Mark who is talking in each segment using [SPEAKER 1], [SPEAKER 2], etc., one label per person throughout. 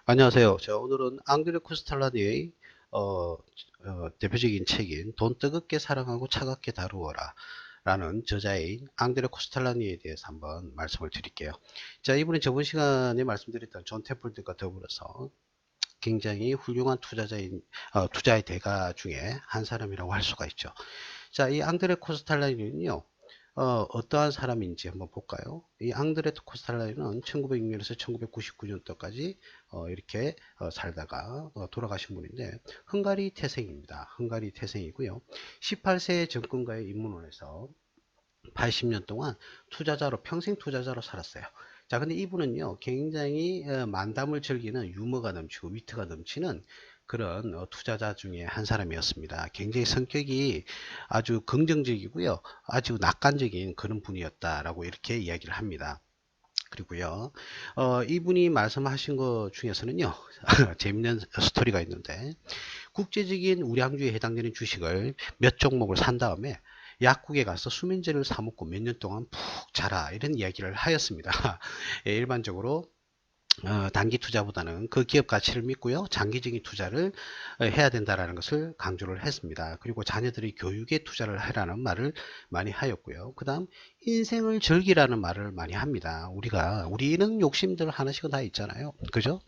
[SPEAKER 1] 안녕하세요. 자, 오늘은 앙드레 코스탈라니의 대표적인 책인 돈 뜨겁게 사랑하고 차갑게 다루어라 라는 저자인 앙드레 코스탈라니에 대해서 한번 말씀을 드릴게요. 자, 이분은 저번 시간에 말씀드렸던 존 테플드과 더불어서 굉장히 훌륭한 투자의 대가 중에 한 사람이라고 할 수가 있죠. 자, 이 앙드레 코스탈라니는요, 어떠한 사람인지 한번 볼까요? 이 앙드레 코스탈라니는 1906년에서 1999년도까지 이렇게 살다가 돌아가신 분인데, 헝가리 태생입니다. 헝가리 태생이고요. 18세 정권가에 입문을 해서 80년 동안 평생 투자자로 살았어요. 자, 근데 이분은요, 굉장히 만담을 즐기는 유머가 넘치고 위트가 넘치는 그런 투자자 중에 한 사람이었습니다. 굉장히 성격이 아주 긍정적이고요, 아주 낙관적인 그런 분이었다라고 이렇게 이야기를 합니다. 그리고요, 이분이 말씀하신 것 중에서는요, 재밌는 스토리가 있는데, 국제적인 우량주에 해당되는 주식을 몇 종목을 산 다음에 약국에 가서 수면제를 사 먹고 몇 년 동안 푹 자라, 이런 이야기를 하였습니다. 예, 일반적으로 단기 투자보다는 그 기업 가치를 믿고요, 장기적인 투자를 해야 된다라는 것을 강조를 했습니다. 그리고 자녀들의 교육에 투자를 하라는 말을 많이 하였고요. 그 다음 인생을 즐기라는 말을 많이 합니다. 우리는 욕심들 하나씩은 다 있잖아요, 그죠?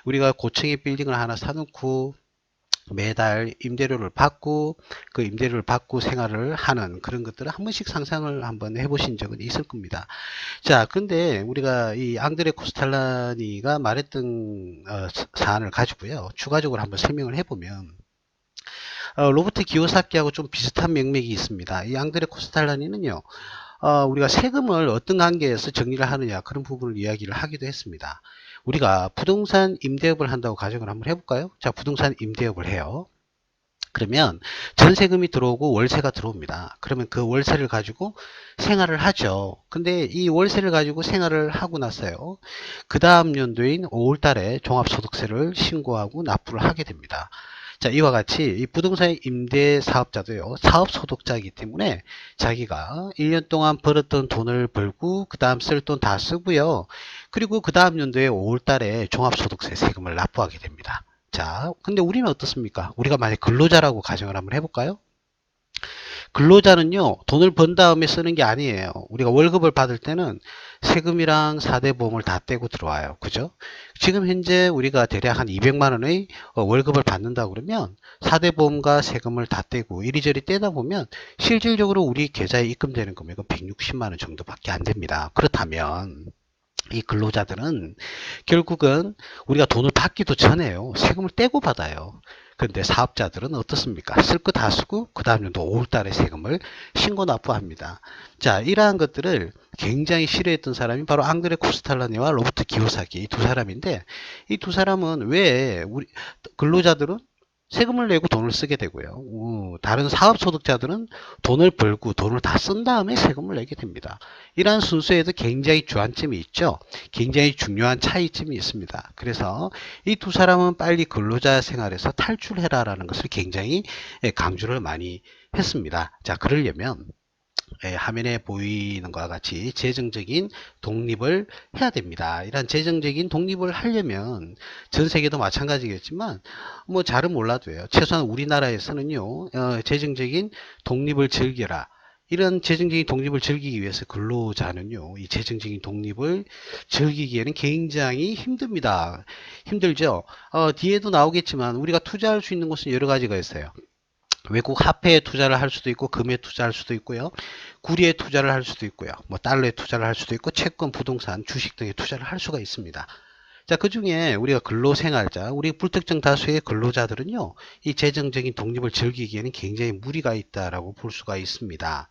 [SPEAKER 1] 우리가 고층의 빌딩을 하나 사놓고 매달 임대료를 받고, 그 임대료를 받고 생활을 하는 그런 것들을 한 번씩 상상을 한번 해보신 적은 있을 겁니다. 자, 근데 우리가 이 앙드레 코스탈라니가 말했던 사안을 가지고요, 추가적으로 한번 설명을 해보면, 로버트 기요사키하고 좀 비슷한 맥락이 있습니다. 이 앙드레 코스탈라니는요, 우리가 세금을 어떤 관계에서 정리를 하느냐, 그런 부분을 이야기를 하기도 했습니다. 우리가 부동산 임대업을 한다고 가정을 한번 해볼까요? 자, 부동산 임대업을 해요. 그러면 전세금이 들어오고 월세가 들어옵니다. 그러면 그 월세를 가지고 생활을 하죠. 근데 이 월세를 가지고 생활을 하고 나서요, 그 다음 연도인 5월 달에 종합소득세를 신고하고 납부를 하게 됩니다. 자, 이와 같이 이 부동산 임대 사업자도요, 사업소득자이기 때문에 자기가 1년 동안 벌었던 돈을 벌고 그 다음 쓸 돈 다 쓰고요, 그리고 그 다음 연도에 5월 달에 종합소득세 세금을 납부하게 됩니다. 자, 근데 우리는 어떻습니까? 우리가 만약 근로자라고 가정을 한번 해볼까요? 근로자는요, 돈을 번 다음에 쓰는 게 아니에요. 우리가 월급을 받을 때는 세금이랑 4대 보험을 다 떼고 들어와요. 그죠? 지금 현재 우리가 대략 한 200만 원의 월급을 받는다 그러면 4대 보험과 세금을 다 떼고 이리저리 떼다 보면 실질적으로 우리 계좌에 입금되는 금액은 160만 원 정도밖에 안 됩니다. 그렇다면 이 근로자들은 결국은 우리가 돈을 받기도 전에요, 세금을 떼고 받아요. 그런데 사업자들은 어떻습니까? 쓸 거 다 쓰고 그 다음 연도 5월 달에 세금을 신고 납부합니다. 자, 이러한 것들을 굉장히 싫어했던 사람이 바로 앙드레 코스탈라니와 로버트 기요사키, 이 두 사람인데, 이 두 사람은 왜 우리 근로자들은 세금을 내고 돈을 쓰게 되고요, 다른 사업소득자들은 돈을 벌고 돈을 다 쓴 다음에 세금을 내게 됩니다. 이러한 순서에도 굉장히 주안점이 있죠. 굉장히 중요한 차이점이 있습니다. 그래서 이 두 사람은 빨리 근로자 생활에서 탈출해라라는 것을 굉장히 강조를 많이 했습니다. 자, 그러려면 화면에 보이는 것과 같이 재정적인 독립을 해야 됩니다. 이런 재정적인 독립을 하려면 전 세계도 마찬가지겠지만 뭐 잘은 몰라도요, 최소한 우리나라에서는요, 재정적인 독립을 즐겨라, 이런 재정적인 독립을 즐기기 위해서 근로자는요, 이 재정적인 독립을 즐기기에는 굉장히 힘듭니다. 힘들죠. 뒤에도 나오겠지만 우리가 투자할 수 있는 곳은 여러 가지가 있어요. 외국 화폐에 투자를 할 수도 있고, 금에 투자할 수도 있고요, 구리에 투자를 할 수도 있고요, 뭐 달러에 투자를 할 수도 있고, 채권, 부동산, 주식 등에 투자를 할 수가 있습니다. 자, 그 중에 우리가 근로생활자, 우리 불특정 다수의 근로자들은요, 이 재정적인 독립을 즐기기에는 굉장히 무리가 있다라고 볼 수가 있습니다.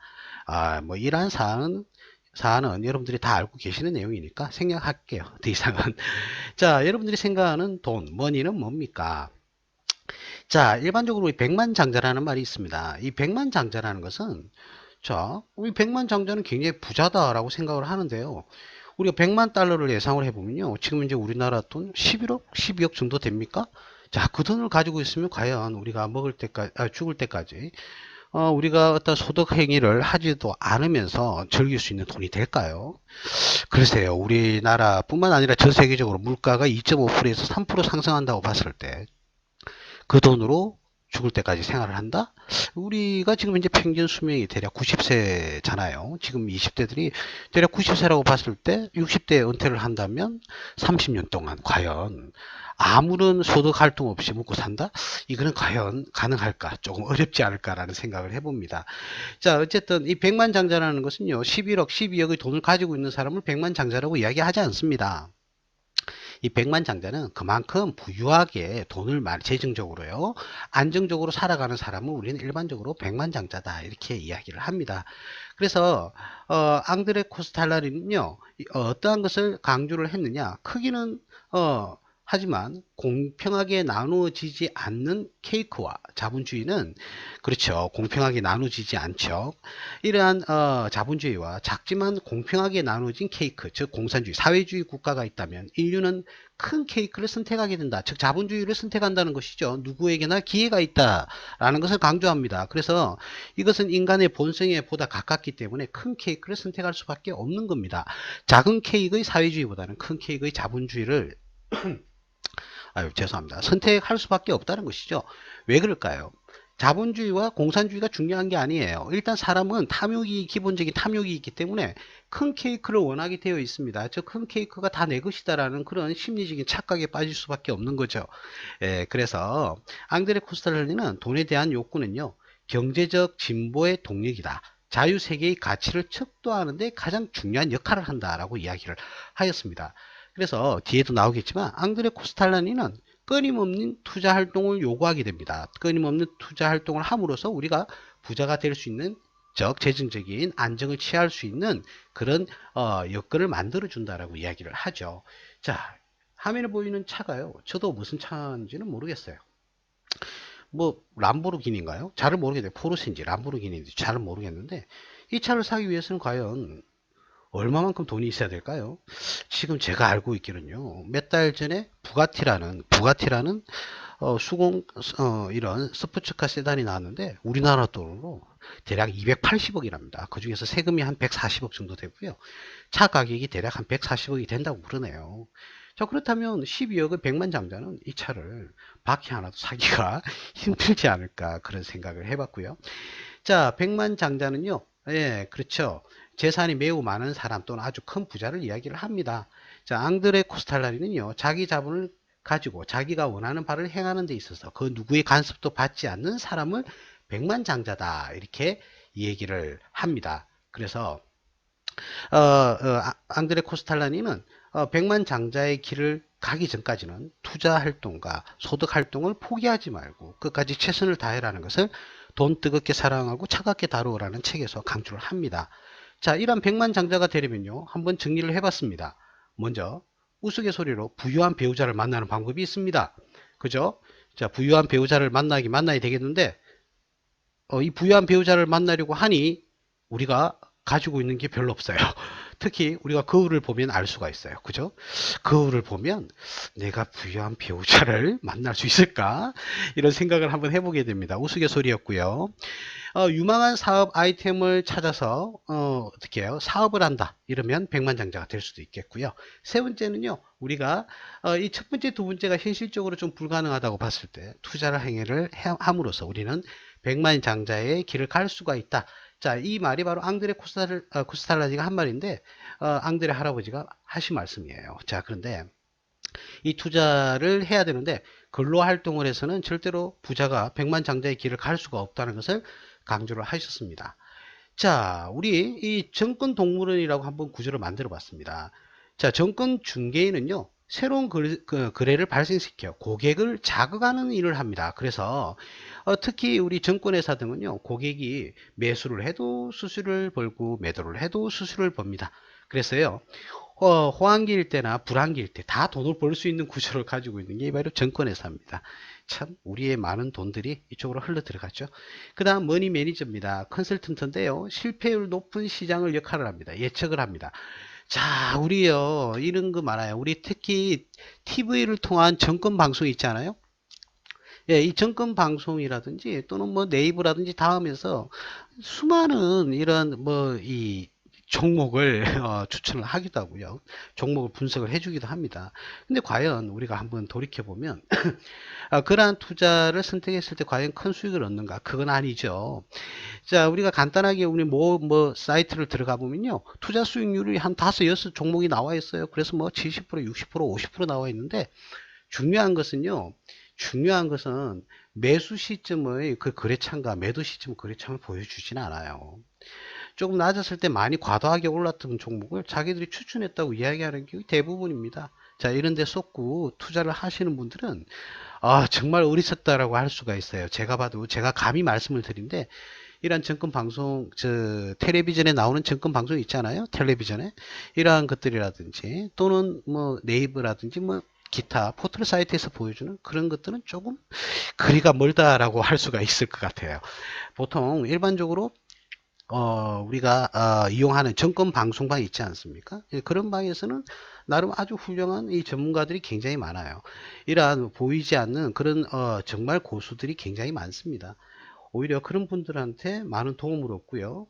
[SPEAKER 1] 뭐 이러한 사안은 여러분들이 다 알고 계시는 내용이니까 생략할게요. 더 이상은. 자, 여러분들이 생각하는 돈, 머니는 뭡니까? 자, 일반적으로 이 백만장자라는 말이 있습니다. 이 백만장자라는 것은, 자, 우리 백만장자는 굉장히 부자다라고 생각을 하는데요, 우리가 100만 달러를 예상을 해보면요, 지금 이제 우리나라 돈 11억, 12억 정도 됩니까? 자, 그 돈을 가지고 있으면 과연 우리가 죽을 때까지 우리가 어떤 소득 행위를 하지도 않으면서 즐길 수 있는 돈이 될까요? 글쎄요, 우리나라뿐만 아니라 전 세계적으로 물가가 2.5%에서 3% 상승한다고 봤을 때 그 돈으로 죽을 때까지 생활을 한다? 우리가 지금 이제 평균 수명이 대략 90세잖아요. 지금 20대들이 대략 90세라고 봤을 때 60대에 은퇴를 한다면 30년 동안 과연 아무런 소득 활동 없이 먹고 산다? 이거는 과연 가능할까? 조금 어렵지 않을까라는 생각을 해봅니다. 자, 어쨌든 이 백만장자라는 것은요, 11억, 12억의 돈을 가지고 있는 사람을 백만장자라고 이야기하지 않습니다. 이 백만장자는 그만큼 부유하게 돈을 많이 재정적으로요, 안정적으로 살아가는 사람을 우리는 일반적으로 백만장자다 이렇게 이야기를 합니다. 그래서 앙드레 코스탈라리는요, 어떠한 것을 강조를 했느냐, 크기는 하지만 공평하게 나누어지지 않는 케이크와 자본주의는, 그렇죠, 공평하게 나누어지지 않죠. 이러한 자본주의와 작지만 공평하게 나누어진 케이크, 즉 공산주의, 사회주의 국가가 있다면 인류는 큰 케이크를 선택하게 된다. 즉 자본주의를 선택한다는 것이죠. 누구에게나 기회가 있다라는 것을 강조합니다. 그래서 이것은 인간의 본성에 보다 가깝기 때문에 큰 케이크를 선택할 수밖에 없는 겁니다. 작은 케이크의 사회주의보다는 큰 케이크의 자본주의를 죄송합니다. 선택할 수밖에 없다는 것이죠. 왜 그럴까요? 자본주의와 공산주의가 중요한 게 아니에요. 일단 사람은 탐욕이, 기본적인 탐욕이 있기 때문에 큰 케이크를 원하게 되어 있습니다. 저 큰 케이크가 다 내 것이다라는 그런 심리적인 착각에 빠질 수밖에 없는 거죠. 그래서 앙드레 코스탈리는 돈에 대한 욕구는요, 경제적 진보의 동력이다. 자유세계의 가치를 척도하는 데 가장 중요한 역할을 한다라고 이야기를 하였습니다. 그래서 뒤에도 나오겠지만 앙드레 코스탈라니는 끊임없는 투자 활동을 요구하게 됩니다. 끊임없는 투자 활동을 함으로써 우리가 부자가 될 수 있는, 즉 재정적인 안정을 취할 수 있는 그런 여건을 만들어 준다라고 이야기를 하죠. 자, 화면에 보이는 차가요, 저도 무슨 차인지는 모르겠어요. 뭐 람보르기니인가요? 잘을 모르겠는데, 포르쉐인지 람보르기니인지 잘은 모르겠는데, 이 차를 사기 위해서는 과연 얼마만큼 돈이 있어야 될까요? 지금 제가 알고 있기는요, 몇 달 전에 부가티라는 수공 이런 스포츠카 세단이 나왔는데 우리나라 돈으로 대략 280억이랍니다. 그 중에서 세금이 한 140억 정도 되고요. 차 가격이 대략 한 140억이 된다고 그러네요. 자, 그렇다면 12억의 백만장자는 이 차를 바퀴 하나도 사기가 힘들지 않을까, 그런 생각을 해봤고요. 자, 백만장자는요, 예, 그렇죠, 재산이 매우 많은 사람 또는 아주 큰 부자를 이야기를 합니다. 자, 앙드레 코스탈라리는요, 자기 자본을 가지고 자기가 원하는 바를 행하는 데 있어서 그 누구의 간섭도 받지 않는 사람을 백만장자다 이렇게 얘기를 합니다. 그래서 앙드레 코스탈라니는 백만장자의 길을 가기 전까지는 투자 활동과 소득 활동을 포기하지 말고 끝까지 최선을 다해라는 것을 돈 뜨겁게 사랑하고 차갑게 다루어라는 책에서 강조를 합니다. 자, 이런 백만장자가 되려면요, 한번 정리를 해봤습니다. 먼저 우스갯소리로 부유한 배우자를 만나는 방법이 있습니다. 그죠? 자, 부유한 배우자를 만나야 되겠는데, 이 부유한 배우자를 만나려고 하니 우리가 가지고 있는 게 별로 없어요. 특히 우리가 거울을 보면 알 수가 있어요. 그죠? 거울을 보면 내가 부유한 배우자를 만날 수 있을까? 이런 생각을 한번 해보게 됩니다. 우스갯소리였고요. 유망한 사업 아이템을 찾아서 어떻게 해요? 사업을 한다. 이러면 백만장자가 될 수도 있겠고요. 세 번째는요, 우리가 이 첫 번째, 두 번째가 현실적으로 좀 불가능하다고 봤을 때 투자를 행위를 함으로써 우리는 백만장자의 길을 갈 수가 있다. 자, 이 말이 바로 앙드레 코스탈라지가 한 말인데, 앙드레 할아버지가 하신 말씀이에요. 자, 그런데 이 투자를 해야 되는데 근로 활동을 해서는 절대로 부자가 백만장자의 길을 갈 수가 없다는 것을 강조를 하셨습니다. 자, 우리 이 정권 동물원이라고 한번 구조를 만들어 봤습니다. 자, 정권 중개인은요, 새로운 거래를 발생시켜 고객을 자극하는 일을 합니다. 그래서 특히 우리 증권회사 등은요, 고객이 매수를 해도 수수료를 벌고 매도를 해도 수수료를 법니다. 그래서요, 호황기일 때나 불황기일 때 다 돈을 벌 수 있는 구조를 가지고 있는 게 바로 증권회사입니다. 참 우리의 많은 돈들이 이쪽으로 흘러 들어갔죠. 그 다음 머니 매니저입니다. 컨설턴트인데요, 실패율 높은 시장을 역할을 합니다. 예측을 합니다. 자, 우리요, 이런 거 많아요. 우리 특히 TV를 통한 정권 방송 있잖아요. 예, 이 정권 방송이라든지 또는 뭐 네이버라든지 다음에서 수많은 이런 뭐 이 종목을 추천을 하기도 하고요. 종목을 분석을 해주기도 합니다. 근데 과연 우리가 한번 돌이켜 보면 그러한 투자를 선택했을 때 과연 큰 수익을 얻는가? 그건 아니죠. 자, 우리가 간단하게 우리 뭐 사이트를 들어가 보면요. 투자 수익률이 한 5, 6 종목이 나와 있어요. 그래서 뭐 70%, 60%, 50% 나와 있는데 중요한 것은요. 중요한 것은 매수 시점의 그 거래창과 매도 시점 거래창을 보여주진 않아요. 조금 낮았을 때 많이 과도하게 올랐던 종목을 자기들이 추천했다고 이야기하는 게 대부분입니다. 자, 이런 데 쏟고 투자를 하시는 분들은 정말 어리석다라고 할 수가 있어요. 제가 봐도 제가 감히 말씀을 드린데 이러한 증권 방송, 텔레비전에 나오는 증권 방송 있잖아요. 텔레비전에 이러한 것들이라든지 또는 뭐 네이버라든지 뭐 기타 포털 사이트에서 보여주는 그런 것들은 조금 거리가 멀다라고 할 수가 있을 것 같아요. 보통 일반적으로 우리가 이용하는 증권 방송방 있지 않습니까? 예, 그런 방에서는 나름 아주 훌륭한 이 전문가들이 굉장히 많아요. 이러한 보이지 않는 그런 정말 고수들이 굉장히 많습니다. 오히려 그런 분들한테 많은 도움을 얻고요.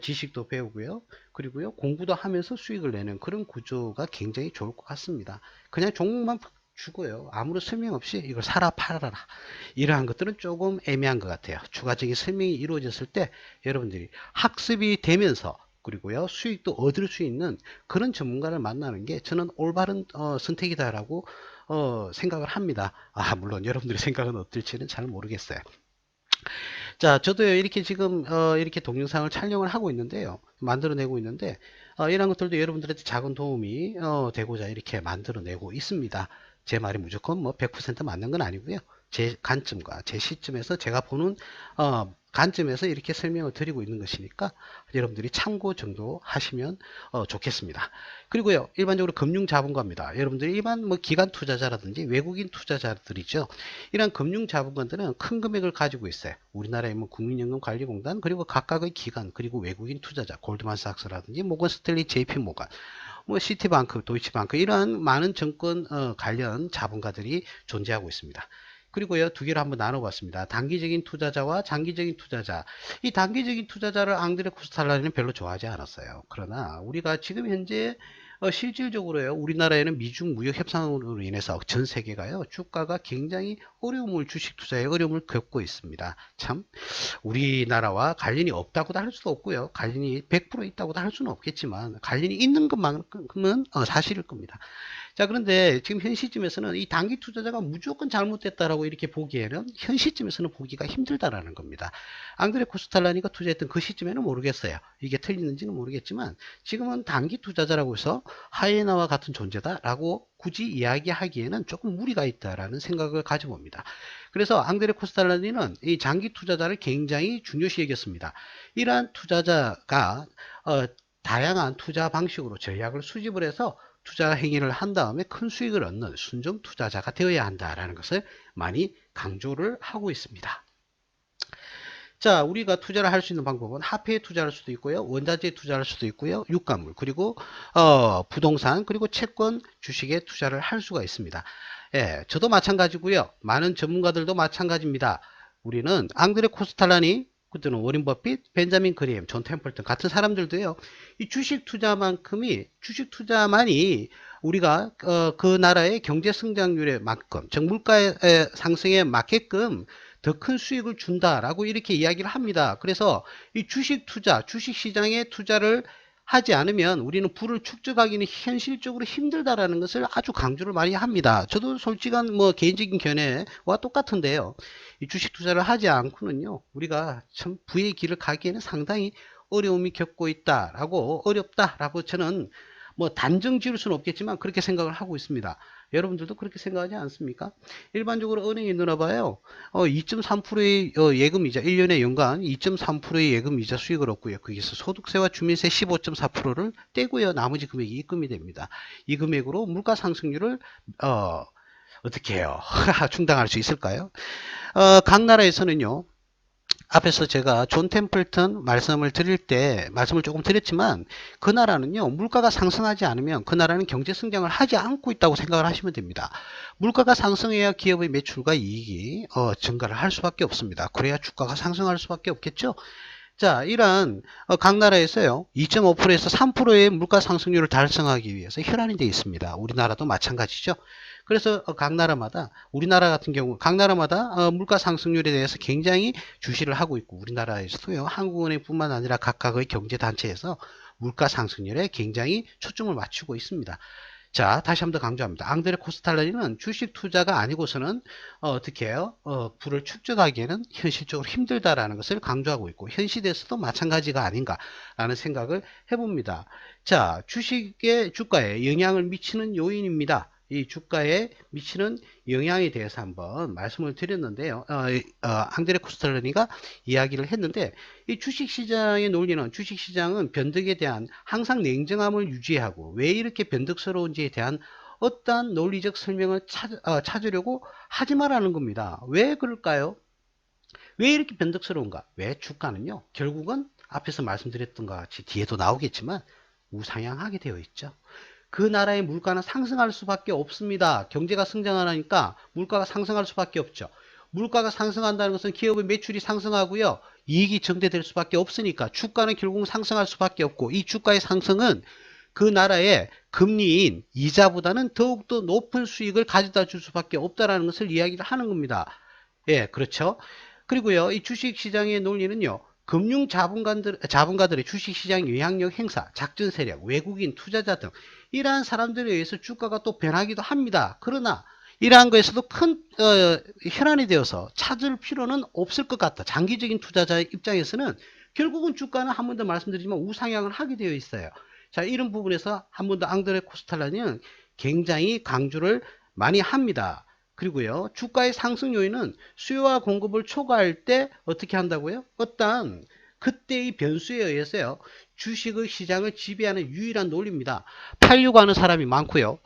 [SPEAKER 1] 지식도 배우고요. 그리고요, 공부도 하면서 수익을 내는 그런 구조가 굉장히 좋을 것 같습니다. 그냥 종목만 주고요. 아무런 설명 없이 이걸 사라 팔아라. 이러한 것들은 조금 애매한 것 같아요. 추가적인 설명이 이루어졌을 때 여러분들이 학습이 되면서 그리고요, 수익도 얻을 수 있는 그런 전문가를 만나는 게 저는 올바른 선택이다라고 생각을 합니다. 물론 여러분들의 생각은 어떨지는 잘 모르겠어요. 자, 저도 이렇게 지금 이렇게 동영상을 촬영을 하고 있는데요. 만들어내고 있는데 이런 것들도 여러분들한테 작은 도움이 되고자 이렇게 만들어내고 있습니다. 제 말이 무조건 뭐 100% 맞는 건 아니고요. 제 관점과 제 시점에서 제가 보는 관점에서 이렇게 설명을 드리고 있는 것이니까 여러분들이 참고 정도 하시면 좋겠습니다. 그리고요, 일반적으로 금융자본가입니다. 여러분들이 일반 뭐 기관 투자자라든지 외국인 투자자들이죠. 이런 금융자본가들은 큰 금액을 가지고 있어요. 우리나라의 뭐 국민연금관리공단 그리고 각각의 기관 그리고 외국인 투자자 골드만삭스라든지 모건스탠리, JP모건 뭐 시티방크, 도이치방크 이러한 많은 증권 관련 자본가들이 존재하고 있습니다. 그리고요, 두 개를 한번 나눠봤습니다. 단기적인 투자자와 장기적인 투자자. 이 단기적인 투자자를 앙드레 코스탈라니는 별로 좋아하지 않았어요. 그러나 우리가 지금 현재 실질적으로요, 우리나라에는 미중 무역 협상으로 인해서 전 세계가요, 주가가 굉장히 주식 투자에 어려움을 겪고 있습니다. 참, 우리나라와 관련이 없다고도 할 수도 없고요. 관련이 100% 있다고도 할 수는 없겠지만, 관련이 있는 것만큼은 사실일 겁니다. 자, 그런데 지금 현 시점에서는 이 단기 투자자가 무조건 잘못됐다라고 이렇게 보기에는 현 시점에서는 보기가 힘들다라는 겁니다. 앙드레 코스탈라니가 투자했던 그 시점에는 모르겠어요. 이게 틀리는지는 모르겠지만 지금은 단기 투자자라고 해서 하이에나와 같은 존재다라고 굳이 이야기하기에는 조금 무리가 있다라는 생각을 가져봅니다. 그래서 앙드레 코스탈라니는 이 장기 투자자를 굉장히 중요시 여겼습니다. 이러한 투자자가 다양한 투자 방식으로 전략을 수집을 해서 투자 행위를 한 다음에 큰 수익을 얻는 순정 투자자가 되어야 한다라는 것을 많이 강조를 하고 있습니다. 자, 우리가 투자를 할 수 있는 방법은 화폐에 투자할 수도 있고요, 원자재에 투자할 수도 있고요, 유가물 그리고 부동산 그리고 채권 주식에 투자를 할 수가 있습니다. 예, 저도 마찬가지고요, 많은 전문가들도 마찬가지입니다. 우리는 앙드레 코스탈라니, 그때는 워린 버핏, 벤자민 그림, 존 템플턴 같은 사람들도요, 이 주식 투자만이 우리가 그 나라의 경제 성장률에 만큼, 즉 물가의 상승에 맞게끔 더 큰 수익을 준다라고 이렇게 이야기를 합니다. 그래서 이 주식 시장에 투자를 하지 않으면 우리는 부를 축적하기는 현실적으로 힘들다라는 것을 아주 강조를 많이 합니다. 저도 솔직한 뭐 개인적인 견해와 똑같은데요. 이 주식 투자를 하지 않고는요, 우리가 참 부의 길을 가기에는 상당히 어려움이 겪고 있다라고, 어렵다라고 저는 뭐 단정 지을 수는 없겠지만 그렇게 생각을 하고 있습니다. 여러분들도 그렇게 생각하지 않습니까? 일반적으로 은행에 넣어봐요. 2.3%의 예금이자 1년에 연간 2.3%의 예금이자 수익을 얻고요. 거기서 소득세와 주민세 15.4%를 떼고요. 나머지 금액이 입금이 됩니다. 이 금액으로 물가 상승률을 어떻게 해요? 충당할 수 있을까요? 각 나라에서는요, 앞에서 제가 존 템플턴 말씀을 드릴 때 말씀을 조금 드렸지만 그 나라는요 물가가 상승하지 않으면 그 나라는 경제 성장을 하지 않고 있다고 생각을 하시면 됩니다. 물가가 상승해야 기업의 매출과 이익이 증가를 할 수밖에 없습니다. 그래야 주가가 상승할 수밖에 없겠죠. 자, 이러한 각 나라에서요 2.5%에서 3%의 물가 상승률을 달성하기 위해서 혈안이 되어 있습니다. 우리나라도 마찬가지죠. 그래서 각 나라마다 우리나라 같은 경우 각 나라마다 물가 상승률에 대해서 굉장히 주시를 하고 있고 우리나라에서도요 한국은행뿐만 아니라 각각의 경제단체에서 물가 상승률에 굉장히 초점을 맞추고 있습니다. 자, 다시 한번 더 강조합니다. 앙드레 코스탈라니는 주식 투자가 아니고서는 어떻게 해요? 부를 축적하기에는 현실적으로 힘들다라는 것을 강조하고 있고 현실에서도 마찬가지가 아닌가라는 생각을 해봅니다. 자, 주식의 주가에 영향을 미치는 요인입니다. 이 주가에 미치는 영향에 대해서 한번 말씀을 드렸는데요. 앙드레 코스탈라니가 이야기를 했는데 이 주식시장의 논리는 주식시장은 변덕에 대한 항상 냉정함을 유지하고 왜 이렇게 변덕스러운지에 대한 어떠한 논리적 설명을 찾으려고 하지 말라는 겁니다. 왜 그럴까요? 왜 이렇게 변덕스러운가? 왜 주가는요 결국은 앞에서 말씀드렸던 것 같이 뒤에도 나오겠지만 우상향하게 되어 있죠. 그 나라의 물가는 상승할 수밖에 없습니다. 경제가 성장하니까 물가가 상승할 수밖에 없죠. 물가가 상승한다는 것은 기업의 매출이 상승하고요. 이익이 증대될 수밖에 없으니까 주가는 결국 상승할 수밖에 없고 이 주가의 상승은 그 나라의 금리인 이자보다는 더욱더 높은 수익을 가져다 줄 수밖에 없다는 것을 이야기를 하는 겁니다. 예, 그렇죠. 그리고요, 이 주식시장의 논리는요, 자본가들의 주식시장 영향력 행사, 작전 세력, 외국인 투자자 등 이러한 사람들에 의해서 주가가 또 변하기도 합니다. 그러나 이러한 것에서도 큰 혈안이 되어서 찾을 필요는 없을 것 같다. 장기적인 투자자의 입장에서는 결국은 주가는 한 번 더 말씀드리지만 우상향을 하게 되어 있어요. 자, 이런 부분에서 한 번 더 앙드레 코스탈라는 굉장히 강조를 많이 합니다. 그리고요, 주가의 상승 요인은 수요와 공급을 초과할 때 어떻게 한다고요? 어떤 그때의 변수에 의해서요, 주식의 시장을 지배하는 유일한 논리입니다. 팔려고 하는 사람이 많고요,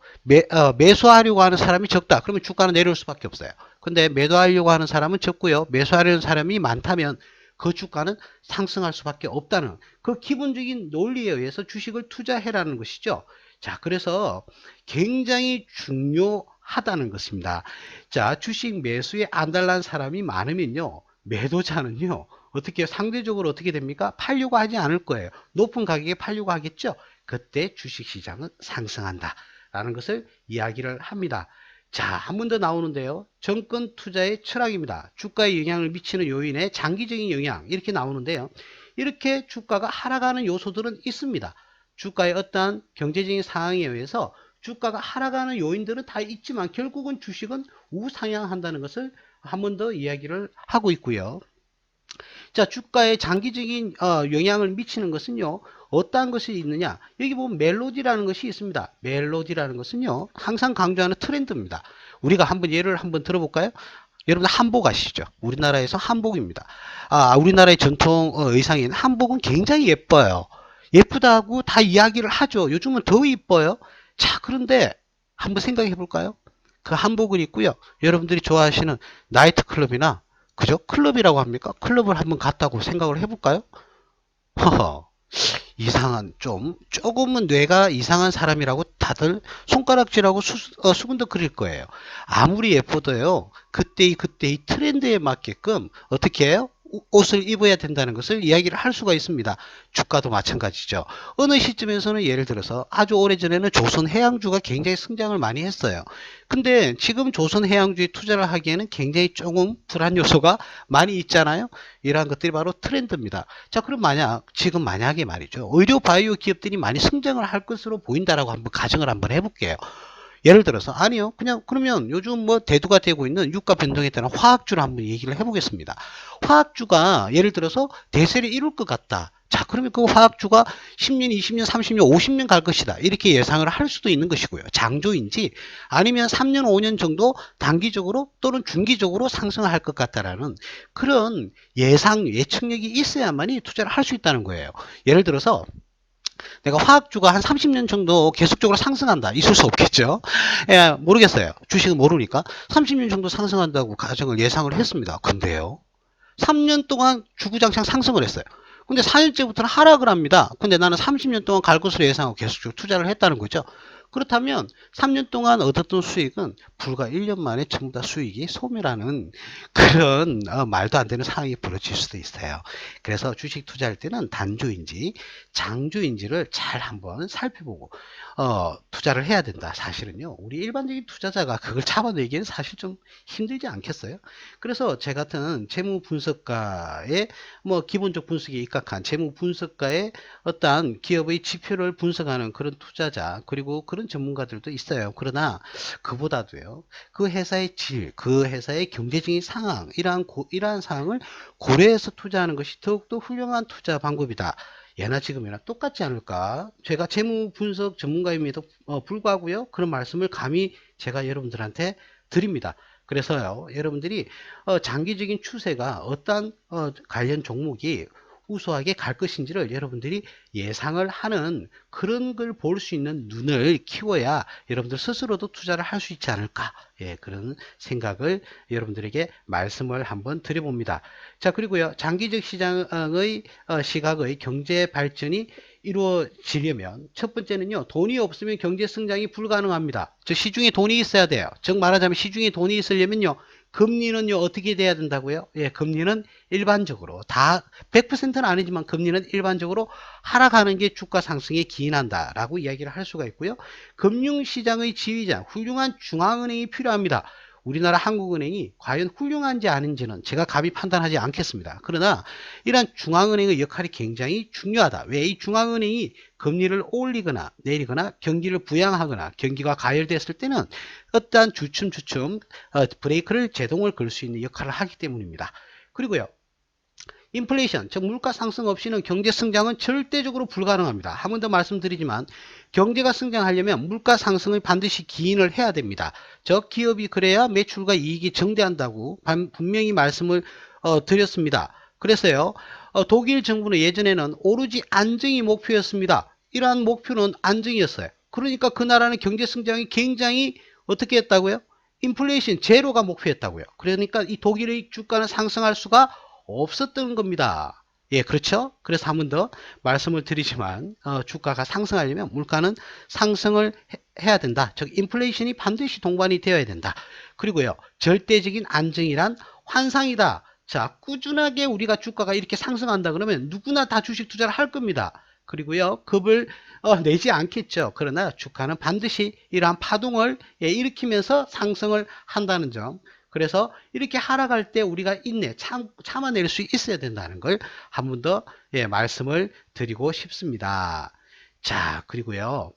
[SPEAKER 1] 매수하려고 하는 사람이 적다. 그러면 주가는 내려올 수밖에 없어요. 근데 매도하려고 하는 사람은 적고요, 매수하려는 사람이 많다면 그 주가는 상승할 수밖에 없다는 그 기본적인 논리에 의해서 주식을 투자해라는 것이죠. 자, 그래서 굉장히 중요하다는 것입니다. 자, 주식 매수에 안달난 사람이 많으면요, 매도자는요, 어떻게 상대적으로 어떻게 됩니까? 팔려고 하지 않을 거예요. 높은 가격에 팔려고 하겠죠. 그때 주식시장은 상승한다 라는 것을 이야기를 합니다. 자, 한 번 더 나오는데요. 정권 투자의 철학입니다. 주가에 영향을 미치는 요인의 장기적인 영향 이렇게 나오는데요. 이렇게 주가가 하락하는 요소들은 있습니다. 주가의 어떠한 경제적인 상황에 의해서 주가가 하락하는 요인들은 다 있지만 결국은 주식은 우상향한다는 것을 한 번 더 이야기를 하고 있고요. 자, 주가에 장기적인 영향을 미치는 것은요, 어떠한 것이 있느냐? 여기 보면 멜로디라는 것이 있습니다. 멜로디라는 것은요, 항상 강조하는 트렌드입니다. 우리가 한번 예를 한번 들어볼까요? 여러분 한복 아시죠? 우리나라에서 한복입니다. 우리나라의 전통 의상인 한복은 굉장히 예뻐요. 예쁘다고 다 이야기를 하죠. 요즘은 더 이뻐요. 자, 그런데 한번 생각해 볼까요? 그 한복을 입고요, 여러분들이 좋아하시는 나이트클럽이나 그죠? 클럽이라고 합니까? 클럽을 한번 갔다고 생각을 해볼까요? 허허, 이상한, 조금은 뇌가 이상한 사람이라고 다들 손가락질하고 수근덕거릴 거예요. 아무리 예뻐도요, 그때의 트렌드에 맞게끔 어떻게 해요? 옷을 입어야 된다는 것을 이야기를 할 수가 있습니다. 주가도 마찬가지죠. 어느 시점에서는 예를 들어서 아주 오래전에는 조선해양주가 굉장히 성장을 많이 했어요. 근데 지금 조선해양주에 투자를 하기에는 굉장히 조금 불안 요소가 많이 있잖아요. 이러한 것들이 바로 트렌드입니다. 자, 그럼 지금 만약에 말이죠, 의료 바이오 기업들이 많이 성장을 할 것으로 보인다라고 한번 가정을 한번 해볼게요. 예를 들어서 아니요, 그러면 요즘 뭐 대두가 되고 있는 유가 변동에 따른 화학주를 한번 얘기를 해보겠습니다. 화학주가 예를 들어서 대세를 이룰 것 같다. 자, 그러면 그 화학주가 10년, 20년, 30년, 50년 갈 것이다. 이렇게 예상을 할 수도 있는 것이고요. 장조인지 아니면 3년, 5년 정도 단기적으로 또는 중기적으로 상승할 것 같다라는 그런 예측력이 있어야만이 투자를 할 수 있다는 거예요. 예를 들어서 내가 화학주가 한 30년 정도 계속적으로 상승한다. 있을 수 없겠죠. 예, 모르겠어요. 주식은 모르니까. 30년 정도 상승한다고 가정을 예상을 했습니다. 근데요, 3년 동안 주구장창 상승을 했어요. 근데 4년째부터는 하락을 합니다. 근데 나는 30년 동안 갈 것으로 예상하고 계속 투자를 했다는 거죠. 그렇다면 3년 동안 얻었던 수익은 불과 1년 만에 전부 다 수익이 소멸하는 그런 말도 안 되는 상황이 벌어질 수도 있어요. 그래서 주식 투자할 때는 단주인지 장주인지를 잘 한번 살펴보고 투자를 해야 된다. 사실은요. 우리 일반적인 투자자가 그걸 잡아내기에는 사실 좀 힘들지 않겠어요? 그래서 제 같은 재무 분석가의 기본적 분석에 입각한 재무 분석가의 어떠한 기업의 지표를 분석하는 그런 투자자 그리고 그런 전문가들도 있어요. 그러나 그보다도요. 그 회사의 질, 그 회사의 경제적인 상황 이러한 사항을 고려해서 투자하는 것이 더욱더 훌륭한 투자 방법이다. 예나 지금이나 똑같지 않을까? 제가 재무 분석 전문가임에도 불구하고요. 그런 말씀을 감히 제가 여러분들한테 드립니다. 그래서요. 여러분들이 장기적인 추세가 어떤 관련 종목이 우수하게 갈 것인지를 여러분들이 예상을 하는 그런 걸 볼 수 있는 눈을 키워야 여러분들 스스로도 투자를 할 수 있지 않을까. 예, 그런 생각을 여러분들에게 말씀을 한번 드려봅니다. 자, 그리고요. 장기적 시장의 시각의 경제 발전이 이루어지려면 첫 번째는요. 돈이 없으면 경제 성장이 불가능합니다. 즉 시중에 돈이 있어야 돼요. 즉 말하자면 시중에 돈이 있으려면요. 금리는요. 어떻게 돼야 된다고요? 예, 금리는 일반적으로 다 100%는 아니지만 금리는 일반적으로 하락하는 게 주가 상승에 기인한다라고 이야기를 할 수가 있고요. 금융시장의 지휘자, 훌륭한 중앙은행이 필요합니다. 우리나라 한국은행이 과연 훌륭한지 아닌지는 제가 감히 판단하지 않겠습니다. 그러나 이러한 중앙은행의 역할이 굉장히 중요하다. 왜 이 중앙은행이 금리를 올리거나 내리거나 경기를 부양하거나 경기가 가열됐을 때는 어떠한 주춤 브레이크를 제동을 걸 수 있는 역할을 하기 때문입니다. 그리고요. 인플레이션, 즉 물가 상승 없이는 경제 성장은 절대적으로 불가능합니다. 한 번 더 말씀드리지만 경제가 성장하려면 물가 상승을 반드시 기인을 해야 됩니다. 즉 기업이 그래야 매출과 이익이 증대한다고 분명히 말씀을 드렸습니다. 그래서요. 독일 정부는 예전에는 오로지 안정이 목표였습니다. 이러한 목표는 안정이었어요. 그러니까 그 나라는 경제 성장이 굉장히 어떻게 했다고요? 인플레이션 제로가 목표였다고요. 그러니까 이 독일의 주가는 상승할 수가 없었던 겁니다. 예, 그렇죠? 그래서 한 번 더 말씀을 드리지만 주가가 상승하려면 물가는 상승을 해야 된다. 즉 인플레이션이 반드시 동반이 되어야 된다. 그리고요. 절대적인 안정이란 환상이다. 자, 꾸준하게 우리가 주가가 이렇게 상승한다 그러면 누구나 다 주식 투자를 할 겁니다. 그리고요. 급을 내지 않겠죠. 그러나 주가는 반드시 이러한 파동을 일으키면서 상승을 한다는 점. 그래서 이렇게 하락할 때 우리가 참아낼 수 있어야 된다는 걸 한 번 더 말씀을 드리고 싶습니다. 자, 그리고요.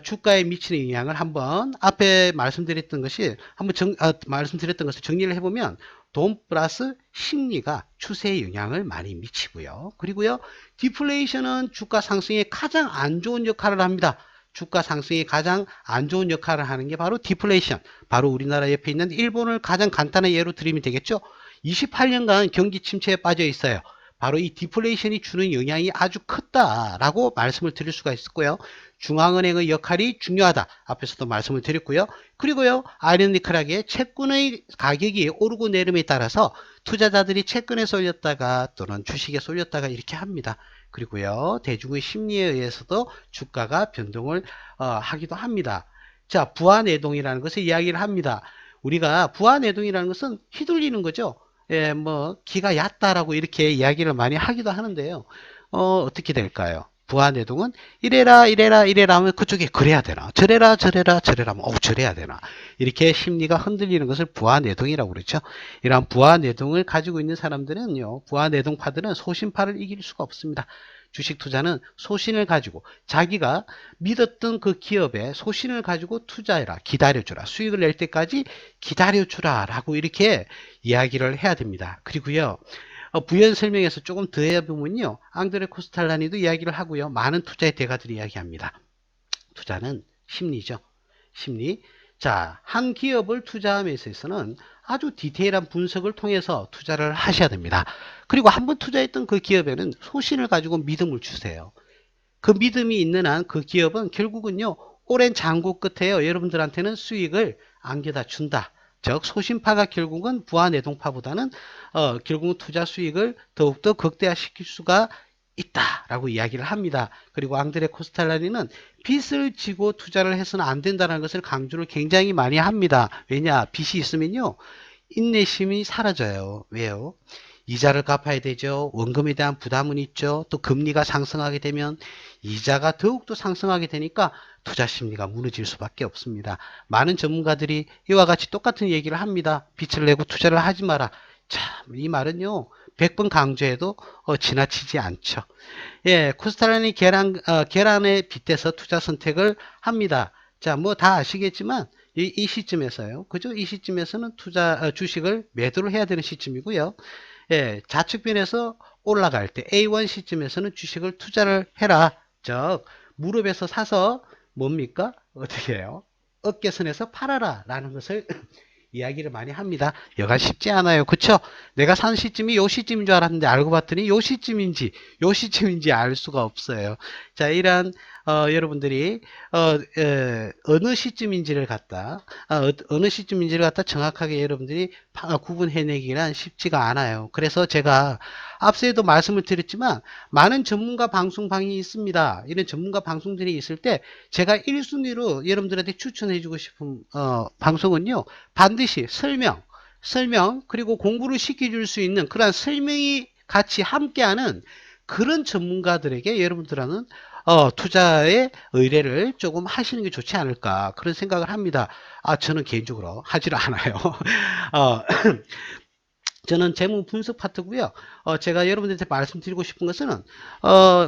[SPEAKER 1] 주가에 미치는 영향을 한번 앞에 말씀드렸던 것을 정리를 해보면 돈 플러스 심리가 추세에 영향을 많이 미치고요. 그리고요. 디플레이션은 주가 상승에 가장 안 좋은 역할을 합니다. 주가 상승에 가장 안 좋은 역할을 하는 게 바로 디플레이션. 바로 우리나라 옆에 있는 일본을 가장 간단한 예로 들으면 되겠죠. 28년간 경기 침체에 빠져 있어요. 바로 이 디플레이션이 주는 영향이 아주 컸다라고 말씀을 드릴 수가 있었고요. 중앙은행의 역할이 중요하다. 앞에서도 말씀을 드렸고요. 그리고요. 아이러니컬하게 채권의 가격이 오르고 내림에 따라서 투자자들이 채권에 쏠렸다가 또는 주식에 쏠렸다가 이렇게 합니다. 그리고요. 대중의 심리에 의해서도 주가가 변동을 하기도 합니다. 자, 부하내동이라는 것을 이야기를 합니다. 우리가 부하내동이라는 것은 휘둘리는 거죠. 예, 기가 얕다라고 이렇게 이야기를 많이 하기도 하는데요. 어떻게 될까요? 부하내동은 이래라 하면 그쪽에 그래야 되나, 저래라 하면 저래야 되나, 이렇게 심리가 흔들리는 것을 부하내동이라고 그러죠. 이러한 부하내동을 가지고 있는 사람들은요, 부하내동파들은 소신파를 이길 수가 없습니다. 주식 투자는 소신을 가지고 자기가 믿었던 그 기업에 소신을 가지고 투자해라, 기다려주라, 수익을 낼 때까지 기다려주라 라고 이렇게 이야기를 해야 됩니다. 그리고요. 부연 설명에서 조금 더 해보면요. 앙드레 코스탈라니도 이야기를 하고요. 많은 투자의 대가들이 이야기합니다. 투자는 심리죠. 심리. 자, 한 기업을 투자함에 있어서는 아주 디테일한 분석을 통해서 투자를 하셔야 됩니다. 그리고 한번 투자했던 그 기업에는 소신을 가지고 믿음을 주세요. 그 믿음이 있는 한 그 기업은 결국은요. 오랜 장구 끝에요. 여러분들한테는 수익을 안겨다 준다 즉 소신파가 결국은 부하내동파보다는 결국은 투자 수익을 더욱더 극대화시킬 수가 있다라고 이야기를 합니다. 그리고 앙드레 코스탈라니는 빚을 지고 투자를 해서는 안 된다는 것을 강조를 굉장히 많이 합니다. 왜냐? 빚이 있으면요, 인내심이 사라져요. 왜요? 이자를 갚아야 되죠. 원금에 대한 부담은 있죠. 또 금리가 상승하게 되면 이자가 더욱더 상승하게 되니까 투자 심리가 무너질 수밖에 없습니다. 많은 전문가들이 이와 같이 똑같은 얘기를 합니다. 빚을 내고 투자를 하지 마라. 참, 이 말은요, 100번 강조해도 지나치지 않죠. 예, 코스탈라니 계란에 빗대서 투자 선택을 합니다. 자, 뭐 다 아시겠지만 이 시점에서요. 그죠? 이 시점에서는 주식을 매도를 해야 되는 시점이고요. 예, 좌측변에서 올라갈 때 A1 시점에서는 주식을 투자를 해라. 즉, 무릎에서 사서 뭡니까? 어떻게 해요? 어깨선에서 팔아라 라는 것을 이야기를 많이 합니다. 여간 쉽지 않아요. 그쵸? 내가 산 시점이 요 시점인 줄 알았는데 알고 봤더니 요 시점인지 알 수가 없어요. 자, 이러한 여러분들이 어느 시점인지를 갖다 정확하게 여러분들이 구분해내기란 쉽지가 않아요. 그래서 제가 앞서에도 말씀을 드렸지만 많은 전문가 방송방이 있습니다. 이런 전문가 방송들이 있을 때 제가 1순위로 여러분들한테 추천해주고 싶은 방송은요, 반드시 설명 그리고 공부를 시켜줄 수 있는 그러한 설명이 같이 함께하는 그런 전문가들에게 여러분들은 투자의 의뢰를 조금 하시는 게 좋지 않을까 그런 생각을 합니다. 저는 개인적으로 하지를 않아요. 저는 재무 분석 파트고요. 제가 여러분들한테 말씀드리고 싶은 것은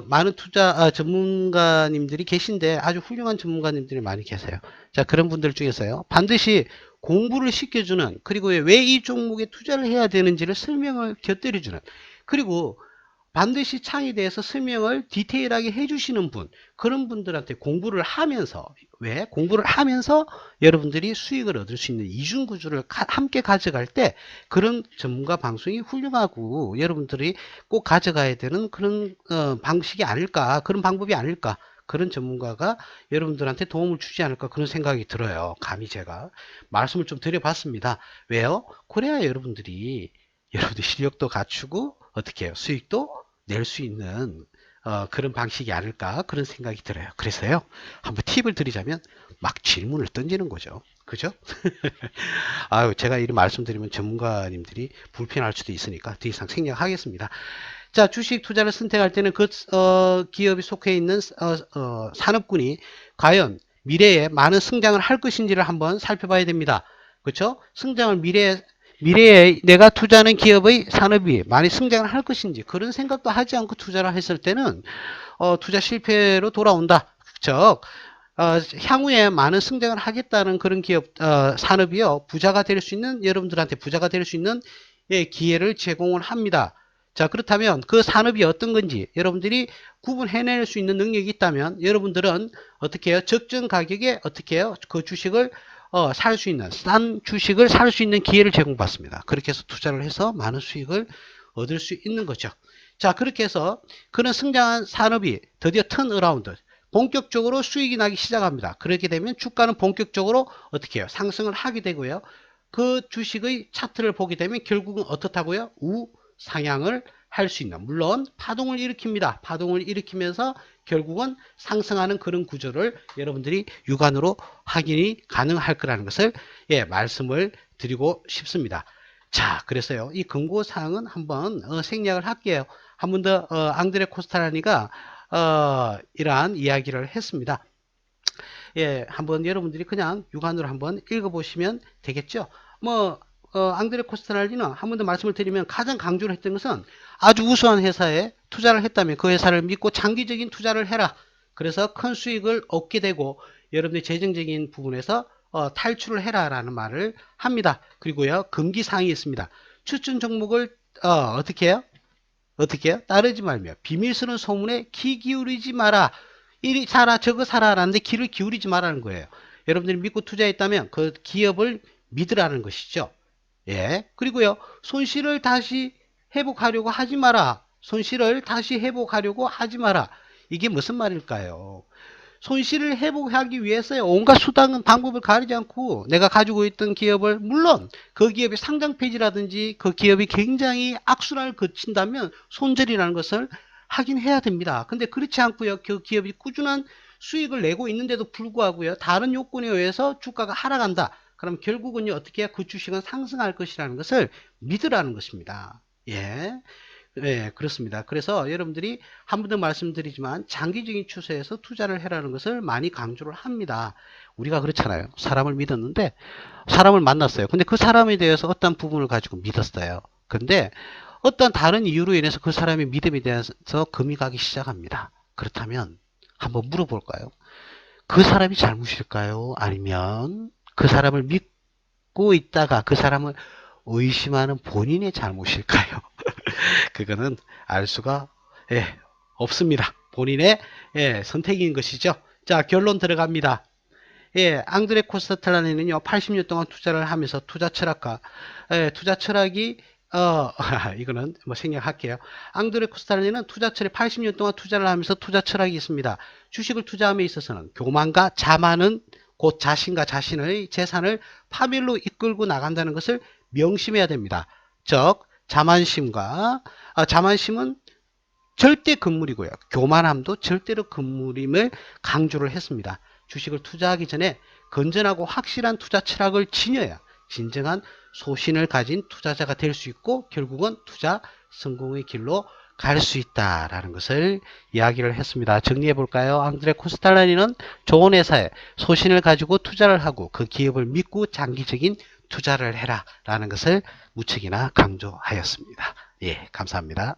[SPEAKER 1] 많은 투자 전문가님들이 계신데 아주 훌륭한 전문가님들이 많이 계세요. 자, 그런 분들 중에서요, 반드시 공부를 시켜주는, 그리고 왜 이 종목에 투자를 해야 되는지를 설명을 곁들여주는, 그리고 반드시 창에 대해서 설명을 디테일하게 해주시는 분, 그런 분들한테 공부를 하면서, 왜? 공부를 하면서 여러분들이 수익을 얻을 수 있는 이중구조를 함께 가져갈 때 그런 전문가 방송이 훌륭하고 여러분들이 꼭 가져가야 되는 그런 방식이 아닐까, 그런 방법이 아닐까, 그런 전문가가 여러분들한테 도움을 주지 않을까 그런 생각이 들어요. 감히 제가 말씀을 좀 드려봤습니다. 왜요? 그래야 여러분들이 실력도 갖추고 어떻게 해요? 수익도 낼 수 있는 그런 방식이 아닐까 그런 생각이 들어요. 그래서요, 한번 팁을 드리자면 막 질문을 던지는 거죠. 그죠? 아유, 제가 이런 말씀드리면 전문가님들이 불편할 수도 있으니까 더 이상 생략하겠습니다. 자, 주식 투자를 선택할 때는 그 기업이 속해 있는 산업군이 과연 미래에 많은 성장을 할 것인지를 한번 살펴봐야 됩니다. 그렇죠? 성장을 미래에 내가 투자하는 기업의 산업이 많이 성장을 할 것인지 그런 생각도 하지 않고 투자를 했을 때는 투자 실패로 돌아온다. 즉 향후에 많은 성장을 하겠다는 그런 기업 산업이요, 부자가 될 수 있는, 여러분들한테 부자가 될 수 있는 기회를 제공을 합니다. 자, 그렇다면 그 산업이 어떤 건지 여러분들이 구분해낼 수 있는 능력이 있다면 여러분들은 어떻게 해요? 적정 가격에 어떻게 해요? 그 주식을 살 수 있는, 싼 주식을 살 수 있는 기회를 제공받습니다. 그렇게 해서 투자를 해서 많은 수익을 얻을 수 있는 거죠. 자, 그렇게 해서 그런 성장한 산업이 드디어 턴어라운드, 본격적으로 수익이 나기 시작합니다. 그렇게 되면 주가는 본격적으로 어떻게 해요? 상승을 하게 되고요. 그 주식의 차트를 보게 되면 결국은 어떻다고요? 우상향을 할 수 있는, 물론 파동을 일으킵니다. 파동을 일으키면서 결국은 상승하는 그런 구조를 여러분들이 육안으로 확인이 가능할 거라는 것을 말씀을 드리고 싶습니다. 자, 그래서요, 이 권고사항은 한번 생략을 할게요. 한 번 더 앙드레 코스탈라니가 이러한 이야기를 했습니다. 한번 여러분들이 그냥 육안으로 한번 읽어보시면 되겠죠. 앙드레 코스탈라니는 한 번 더 말씀을 드리면 가장 강조를 했던 것은 아주 우수한 회사에 투자를 했다면 그 회사를 믿고 장기적인 투자를 해라. 그래서 큰 수익을 얻게 되고 여러분들이 재정적인 부분에서 탈출을 해라 라는 말을 합니다. 그리고요, 금기사항이 있습니다. 추천 종목을 어떻게 해요? 따르지 말며 비밀스러운 소문에 귀 기울이지 마라. 이리 사라 저거 사라 라는데 귀를 기울이지 말라는 거예요. 여러분들이 믿고 투자했다면 그 기업을 믿으라는 것이죠. 그리고요, 손실을 다시 회복하려고 하지 마라. 이게 무슨 말일까요? 손실을 회복하기 위해서 온갖 수단 방법을 가리지 않고 내가 가지고 있던 기업을, 물론 그 기업의 상장 폐지라든지 그 기업이 굉장히 악순환을 거친다면 손절이라는 것을 하긴 해야 됩니다. 근데 그렇지 않고요, 그 기업이 꾸준한 수익을 내고 있는데도 불구하고요, 다른 요건에 의해서 주가가 하락한다. 그럼 결국은요, 어떻게 해야 그 주식은 상승할 것이라는 것을 믿으라는 것입니다. 예. 네, 그렇습니다. 그래서 여러분들이 한 번 더 말씀드리지만 장기적인 추세에서 투자를 해라는 것을 많이 강조를 합니다. 우리가 그렇잖아요. 사람을 믿었는데 사람을 만났어요. 근데 그 사람에 대해서 어떤 부분을 가지고 믿었어요. 근데 어떤 다른 이유로 인해서 그 사람의 믿음에 대해서 금이 가기 시작합니다. 그렇다면 한번 물어볼까요? 그 사람이 잘못일까요? 아니면 그 사람을 믿고 있다가 그 사람을 의심하는 본인의 잘못일까요? 그거는 알 수가 없습니다. 본인의 선택인 것이죠. 자, 결론 들어갑니다. 앙드레 코스탈라니는요 80년 동안 투자를 하면서 투자 철학과 투자 철학이 이거는 뭐 생략할게요. 앙드레 코스탈라니는 투자 철학 80년 동안 투자를 하면서 투자 철학이 있습니다. 주식을 투자함에 있어서는 교만과 자만은 곧 자신과 자신의 재산을 파멸로 이끌고 나간다는 것을 명심해야 됩니다. 즉 자만심은 절대 금물이고요. 교만함도 절대로 금물임을 강조를 했습니다. 주식을 투자하기 전에 건전하고 확실한 투자 철학을 지녀야 진정한 소신을 가진 투자자가 될 수 있고 결국은 투자 성공의 길로 갈 수 있다라는 것을 이야기를 했습니다. 정리해 볼까요? 앙드레 코스탈라니는 좋은 회사에 소신을 가지고 투자를 하고 그 기업을 믿고 장기적인 투자를 해라 라는 것을 무척이나 강조하였습니다. 예, 감사합니다.